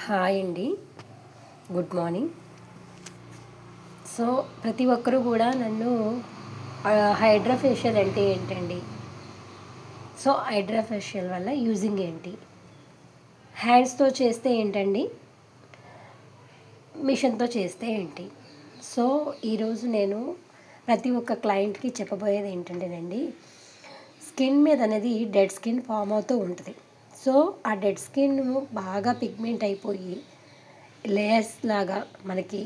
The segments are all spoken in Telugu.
హాయ్ అండి. Good morning. సో ప్రతి ఒక్కరూ కూడా నన్ను హైడ్రా ఫేషియల్ అంటే ఏంటండి, సో హైడ్రా ఫేషియల్ వల్ల యూజింగ్ ఏంటి, హ్యాండ్స్తో చేస్తే ఏంటండి, మిషన్తో చేస్తే ఏంటి. సో ఈరోజు నేను ప్రతి ఒక్క క్లయింట్కి చెప్పబోయేది ఏంటంటేనండి, స్కిన్ మీద అనేది డెడ్ స్కిన్ ఫామ్ అవుతూ ఉంటుంది. సో ఆ డెడ్ స్కిన్ బాగా పిగ్మెంట్ అయిపోయి లేయర్స్ లాగా మనకి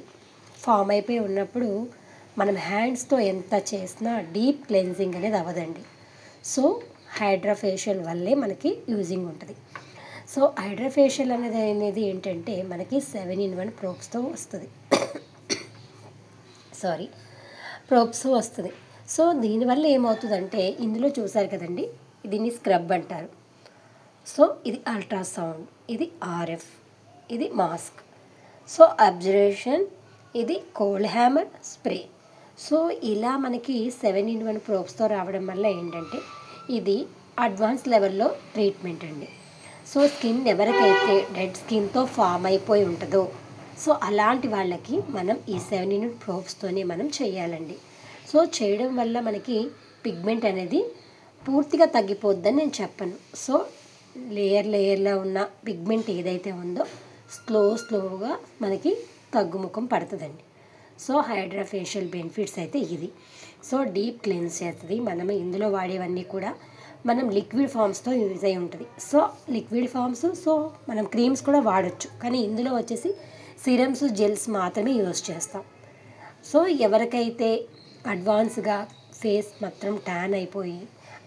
ఫామ్ అయిపోయి ఉన్నప్పుడు మనం హ్యాండ్స్తో ఎంత చేసినా డీప్ క్లెన్జింగ్ అనేది అవ్వదండి. సో హైడ్రా ఫేషియల్ వల్లే మనకి యూజింగ్ ఉంటుంది. సో హైడ్రా ఫేషియల్ అనేది ఏంటంటే మనకి 7-in-1 ప్రోబ్స్తో వస్తుంది. ప్రోబ్స్ వస్తుంది. సో దీనివల్ల ఏమవుతుందంటే, ఇందులో చూసారు కదండి, దీన్ని స్క్రబ్ అంటారు. సో ఇది అల్ట్రాసౌండ్, ఇది ఆర్ఎఫ్, ఇది మాస్క్, సో అబ్జర్వేషన్, ఇది కోల్డ్ హ్యామర్, స్ప్రే. సో ఇలా మనకి 7-in-1 ప్రోబ్స్తో రావడం వల్ల ఏంటంటే ఇది అడ్వాన్స్ లెవెల్లో ట్రీట్మెంట్ అండి. సో స్కిన్ ఎవరికైతే డెడ్ స్కిన్తో ఫామ్ అయిపోయి ఉంటుందో, సో అలాంటి వాళ్ళకి మనం ఈ 7-in-1 ప్రోబ్స్తోనే మనం చేయాలండి. సో చేయడం వల్ల మనకి పిగ్మెంట్ అనేది పూర్తిగా తగ్గిపోద్దని నేను చెప్పను. సో లేయర్లో ఉన్న పిగ్మెంట్ ఏదైతే ఉందో స్లోగా మనకి తగ్గుముఖం పడుతుందండి. సో హైడ్రా ఫేషియల్ బెనిఫిట్స్ అయితే ఇది. సో డీప్ క్లీన్స్ చేస్తుంది. మనం ఇందులో వాడేవన్నీ కూడా మనం లిక్విడ్ ఫామ్స్తో యూజ్ అయి ఉంటుంది. సో లిక్విడ్ ఫామ్స్, సో మనం క్రీమ్స్ కూడా వాడచ్చు, కానీ ఇందులో వచ్చేసి సిరమ్స్, జెల్స్ మాత్రమే యూజ్ చేస్తాం. సో ఎవరికైతే అడ్వాన్స్గా ఫేస్ మాత్రం ట్యాన్ అయిపోయి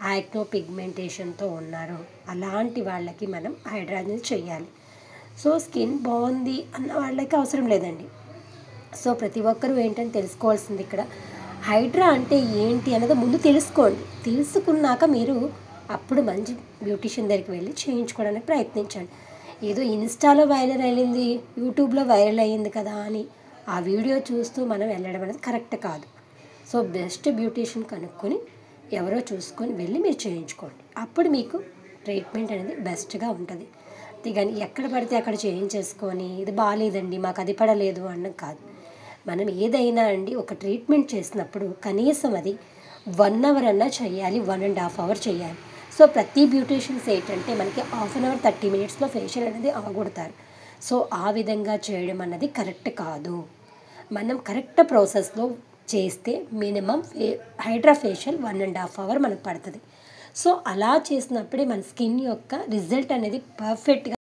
యాక్నో పిగ్మెంటేషన్తో ఉన్నారో అలాంటి వాళ్ళకి మనం హైడ్రా అనేది చేయాలి. సో స్కిన్ బాగుంది అన్న వాళ్ళకి అవసరం లేదండి. సో ప్రతి ఒక్కరూ ఏంటని తెలుసుకోవాల్సింది ఇక్కడ హైడ్రా అంటే ఏంటి అన్నది ముందు తెలుసుకోండి. తెలుసుకున్నాక మీరు అప్పుడు మంచి బ్యూటీషియన్ దగ్గరికి వెళ్ళి చేయించుకోవడానికి ప్రయత్నించండి. ఏదో ఇన్స్టాలో వైరల్ అయ్యింది, యూట్యూబ్లో వైరల్ అయ్యింది కదా అని ఆ వీడియో చూస్తూ మనం వెళ్ళడం అనేది కరెక్ట్ కాదు. సో బెస్ట్ బ్యూటీషియన్ కనుక్కొని ఎవరో చూసుకొని వెళ్ళి మీరు చేయించుకోండి. అప్పుడు మీకు ట్రీట్మెంట్ అనేది బెస్ట్గా ఉంటుంది. కానీ ఎక్కడ పడితే అక్కడ చేయించేసుకొని ఇది బాగాలేదండి, మాకు అది పడలేదు అన్నది కాదు. మనం ఏదైనా అండి ఒక ట్రీట్మెంట్ చేసినప్పుడు కనీసం అది 1 hour అన్నా చేయాలి, 1.5 hours చేయాలి. సో ప్రతి బ్యూటీషియన్స్ ఏంటంటే మనకి 1/2 hour 30 minutesలో ఫేషియల్ అనేది అవగొడతారు. సో ఆ విధంగా చేయడం అన్నది కరెక్ట్ కాదు. మనం కరెక్ట్ ప్రాసెస్లో చేస్తే మినిమం హైడ్రా ఫేషియల్ 1.5 hours మనకు పడుతుంది. సో అలా చేసినప్పుడే మన స్కిన్ యొక్క రిజల్ట్ అనేది పర్ఫెక్ట్గా